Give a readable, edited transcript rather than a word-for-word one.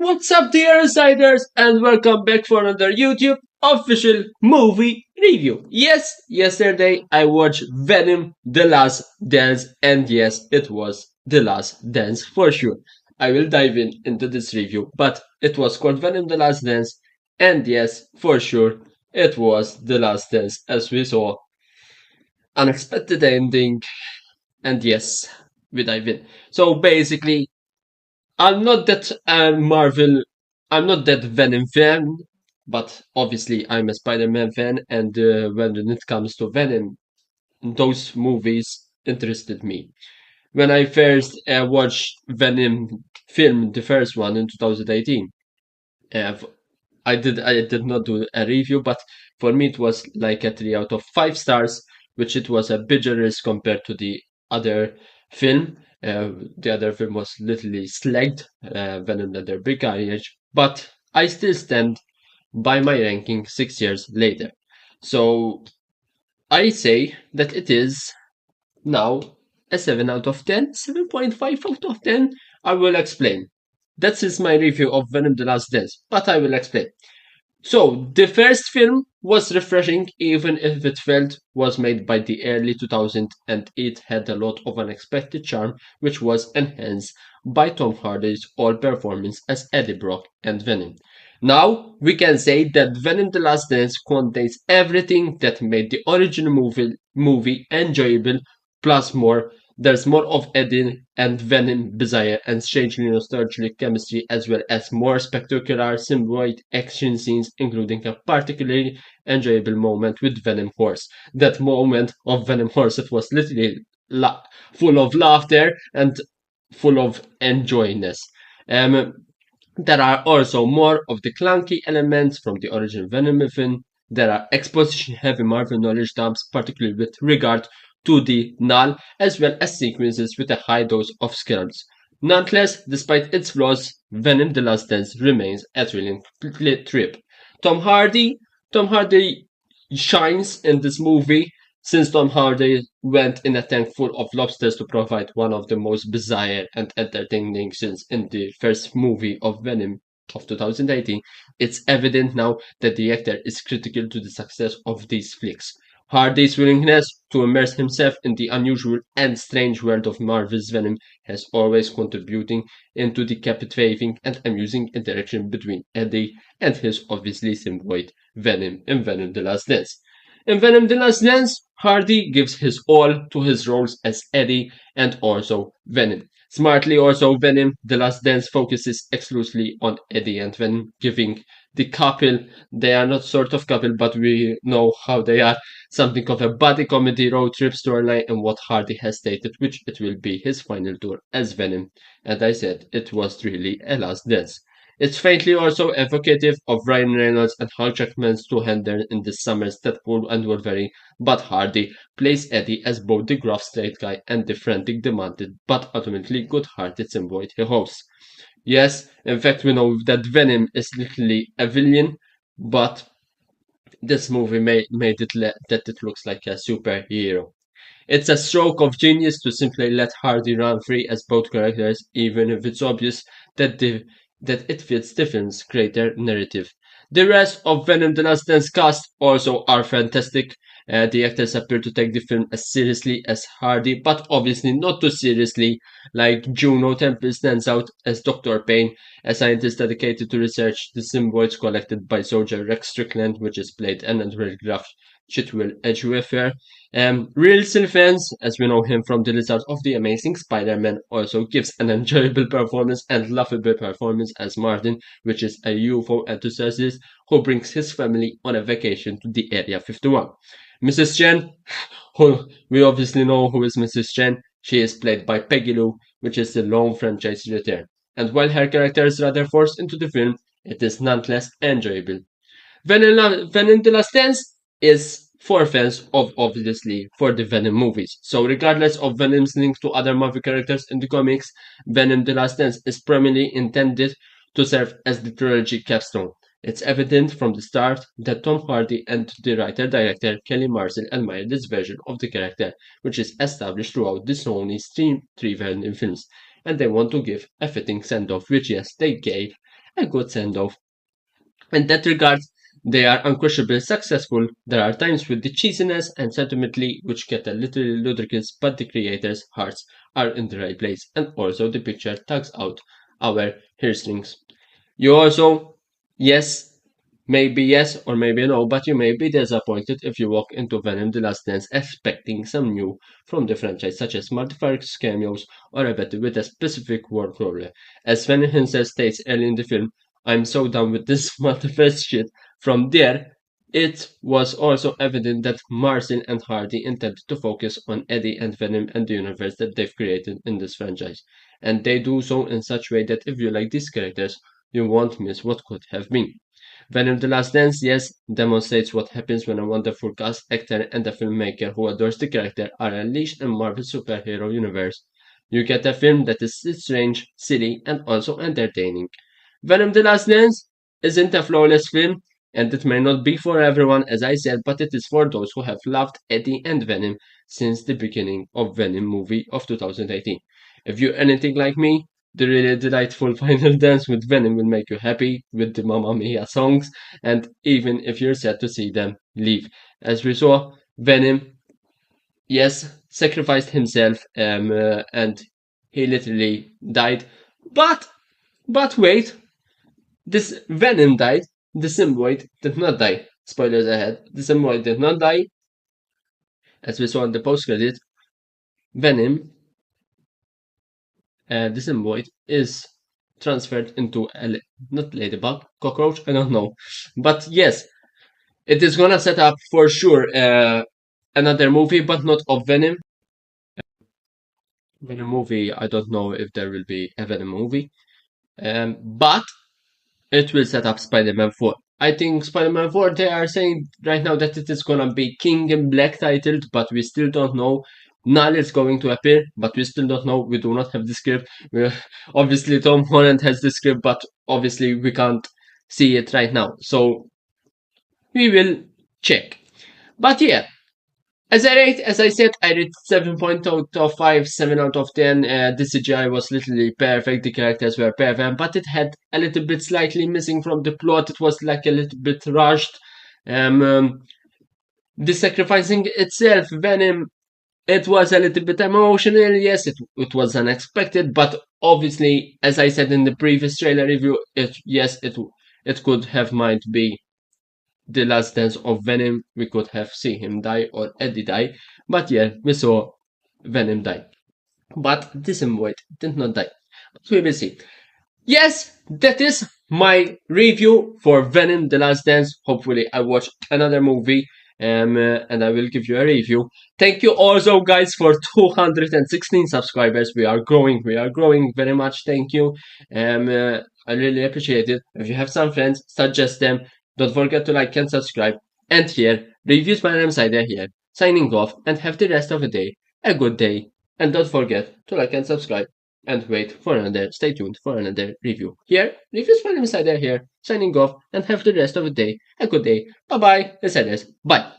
What's up, dear insiders, and welcome back for another YouTube official movie review. Yes, yesterday I watched Venom: The Last Dance, and yes, it was The Last Dance for sure. I will dive into this review, but it was called Venom: The Last Dance, and yes, for sure, it was The Last Dance, as we saw. Unexpected ending, and yes, we dive in. So basically, I'm not that Marvel. I'm not that Venom fan, but obviously I'm a Spider-Man fan, and when it comes to Venom, those movies interested me. When I first watched Venom film, the first one in 2018, uh, I did not do a review, but for me it was like a 3 out of 5 stars, which it was a bigger risk compared to the other film. The other film was literally slagged, Venom Leather Big Carnage, but I still stand by my ranking 6 years later. So I say that it is now a 7 out of 10, 7.5 out of 10. I will explain. That is my review of Venom The Last Dance, but I will explain. So, the first film was refreshing even if it felt was made by the early 2000s and it had a lot of unexpected charm which was enhanced by Tom Hardy's all performance as Eddie Brock and Venom. Now, we can say that Venom The Last Dance contains everything that made the original movie enjoyable plus more. There's more of Eddie and Venom desire and strangely nostalgic chemistry as well as more spectacular symbiote action scenes including a particularly enjoyable moment with Venom Horse. That moment of Venom Horse it was literally full of laughter and full of enjoyness. Um, there are also more of the clunky elements from the original Venom film. There are exposition-heavy Marvel knowledge dumps, particularly with regard to the Null, as well as sequences with a high dose of skills. Nonetheless, despite its flaws, Venom: The Last Dance remains a thrilling trip. Tom Hardy, Tom Hardy shines in this movie since Tom Hardy went in a tank full of lobsters to provide one of the most bizarre and entertaining scenes in the first movie of Venom of 2018, it's evident now that the actor is critical to the success of these flicks. Hardy's willingness to immerse himself in the unusual and strange world of Marvel's Venom has always contributing into the captivating and amusing interaction between Eddie and his obviously symbiote Venom in Venom: The Last Dance. In Venom: The Last Dance, Hardy gives his all to his roles as Eddie and also Venom. Smartly also, Venom: The Last Dance focuses exclusively on Eddie and Venom, giving the couple, they are not sort of couple, but we know how they are, something of a buddy comedy road trip storyline and what Hardy has stated, which it will be his final tour as Venom. And I said, it was really a last dance. It's faintly also evocative of Ryan Reynolds and Hugh Jackman's two-hander in this summer's Deadpool and Wolverine, but Hardy plays Eddie as both the gruff straight guy and the frantic demanded but ultimately good-hearted symbiote he hosts. Yes, in fact we know that Venom is literally a villain, but this movie made it that it looks like a superhero. It's a stroke of genius to simply let Hardy run free as both characters, even if it's obvious that it fits the film's greater narrative. The rest of Venom: The Last Dance cast also are fantastic. The actors appear to take the film as seriously as Hardy, but obviously not too seriously. Like Juno Temple stands out as Dr. Payne, a scientist dedicated to research the symbiotes collected by soldier Rex Strickland, which is played and choreographed Chitwell Edgewafer. Real Still fans, as we know him from the Lizard of the Amazing Spider-Man, also gives an enjoyable performance and laughable performance as Martin, which is a UFO enthusiast who brings his family on a vacation to the Area 51. Mrs. Chen, who we obviously know who is Mrs. Chen, she is played by Peggy Lou, which is the long franchise return. And while her character is rather forced into the film, it is nonetheless enjoyable. Venom: The Last Dance is for fans of obviously for the Venom movies. So regardless of Venom's link to other Marvel characters in the comics, Venom: The Last Dance is primarily intended to serve as the trilogy capstone. It's evident from the start that Tom Hardy and the writer-director Kelly Marcel admired this version of the character, which is established throughout the Sony's three Venom films, and they want to give a fitting send-off, which yes, they gave, a good send-off. In that regard, they are unquestionably successful. There are times with the cheesiness and sentimentally which get a little ludicrous, but the creators' hearts are in the right place, and also the picture tugs out our heartstrings. You also, yes, maybe yes or maybe no, but you may be disappointed if you walk into Venom The Last Dance expecting some new from the franchise, such as multiverse cameos or a battle with a specific world roller. As Venom himself states early in the film, I'm so done with this multiverse shit. From there, it was also evident that Marcin and Hardy intended to focus on Eddie and Venom and the universe that they've created in this franchise. And they do so in such a way that if you like these characters, you won't miss what could have been. Venom The Last Dance, yes, demonstrates what happens when a wonderful cast, actor, and a filmmaker who adores the character are unleashed in Marvel's superhero universe. You get a film that is strange, silly, and also entertaining. Venom The Last Dance isn't a flawless film, and it may not be for everyone, as I said, but it is for those who have loved Eddie and Venom since the beginning of Venom movie of 2018. If you're anything like me, the really delightful final dance with Venom will make you happy with the Mamma Mia songs, and even if you're sad to see them leave. As we saw, Venom, yes, sacrificed himself, and he literally died. But wait, this Venom died. The symbiote did not die. Spoilers ahead. The symbiote did not die. As we saw in the post credit, Venom, the symbiote, is transferred into a not ladybug, cockroach. I don't know, but yes, it is gonna set up for sure another movie, but not of Venom. Venom movie. I don't know if there will be a Venom movie, but it will set up Spider-Man 4. I think Spider-Man 4, they are saying right now that it is gonna be King in Black titled, but we still don't know. Null is going to appear, but we still don't know. We do not have the script. Obviously, Tom Holland has the script, but obviously we can't see it right now. So we will check. But yeah, as I said, I rate 7.0 out of 5, 7 out of 10. The CGI was literally perfect, the characters were perfect, but it had a little bit slightly missing from the plot. It was like a little bit rushed. The sacrificing itself, Venom, it was a little bit emotional. Yes, it was unexpected, but obviously, as I said in the previous trailer review, it could have might be the last dance of Venom. We could have seen him die or Eddie die, but yeah, we saw Venom die. But this symbiote did not die. So we will see. Yes, that is my review for Venom The Last Dance. Hopefully, I watch another movie, and I will give you a review. Thank you also, guys, for 216 subscribers. We are growing very much. Thank you. I really appreciate it. If you have some friends, suggest them. Don't forget to like and subscribe. And here, reviews by Ramsider here, signing off, and have the rest of the day a good day. And don't forget to like and subscribe and stay tuned for another review. Here, reviews by Insider here, signing off, and have the rest of the day a good day. Bye bye, Insiders. Bye.